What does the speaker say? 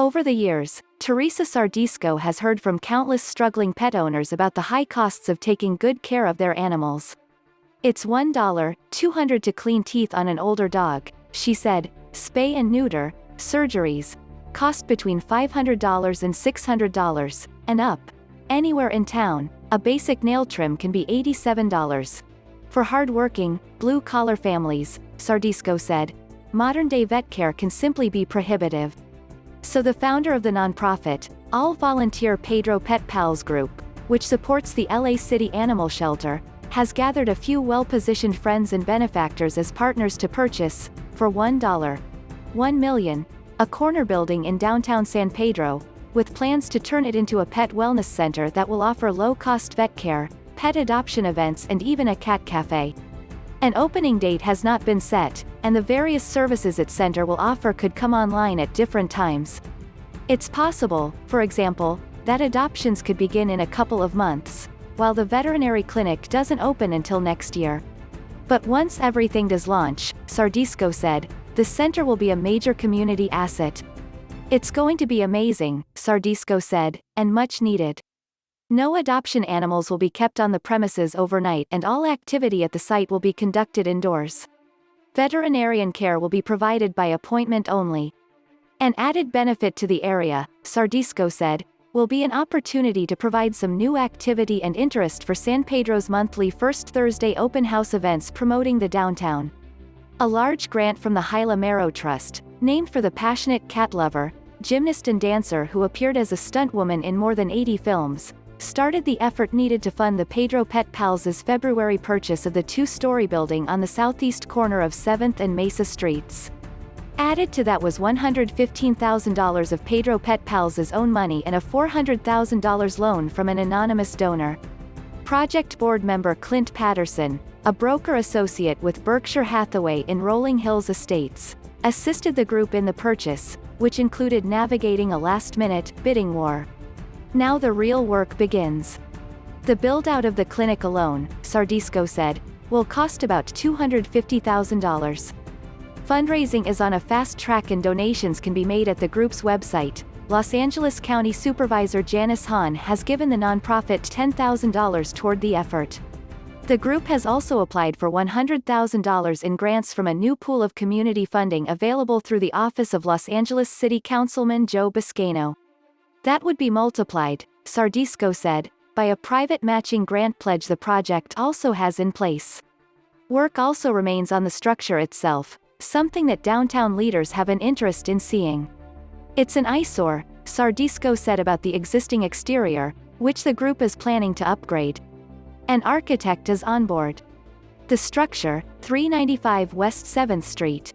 Over the years, Teresa Sardisco has heard from countless struggling pet owners about the high costs of taking good care of their animals. It's $1,200 to clean teeth on an older dog, she said. Spay and neuter, surgeries, cost between $500 and $600, and up. Anywhere in town, a basic nail trim can be $87. For hard-working, blue-collar families, Sardisco said, modern-day vet care can simply be prohibitive. So the founder of the nonprofit, all-volunteer Pedro Pet Pals Group, which supports the LA City Animal Shelter, has gathered a few well-positioned friends and benefactors as partners to purchase, for $1 million, a corner building in downtown San Pedro, with plans to turn it into a pet wellness center that will offer low-cost vet care, pet adoption events and even a cat cafe. An opening date has not been set, and the various services its center will offer could come online at different times. It's possible, for example, that adoptions could begin in a couple of months, while the veterinary clinic doesn't open until next year. But once everything does launch, Sardisco said, the center will be a major community asset. It's going to be amazing, Sardisco said, and much needed. No adoption animals will be kept on the premises overnight and all activity at the site will be conducted indoors. Veterinarian care will be provided by appointment only. An added benefit to the area, Sardisco said, will be an opportunity to provide some new activity and interest for San Pedro's monthly First Thursday open house events promoting the downtown. A large grant from the Hyla Marrow Trust, named for the passionate cat lover, gymnast and dancer who appeared as a stuntwoman in more than 80 films, started the effort needed to fund the Pedro Pet Pals' February purchase of the two-story building on the southeast corner of 7th and Mesa Streets. Added to that was $115,000 of Pedro Pet Pals' own money and a $400,000 loan from an anonymous donor. Project board member Clint Patterson, a broker associate with Berkshire Hathaway in Rolling Hills Estates, assisted the group in the purchase, which included navigating a last-minute bidding war. Now the real work begins. The build-out of the clinic alone, Sardisco said, will cost about $250,000. Fundraising is on a fast track and donations can be made at the group's website. Los Angeles County Supervisor Janice Hahn has given the nonprofit $10,000 toward the effort. The group has also applied for $100,000 in grants from a new pool of community funding available through the office of Los Angeles City Councilman Joe Biscayno. That would be multiplied, Sardisco said, by a private matching grant pledge the project also has in place. Work also remains on the structure itself, something that downtown leaders have an interest in seeing. It's an eyesore, Sardisco said about the existing exterior, which the group is planning to upgrade. An architect is on board. The structure, 395 West 7th Street,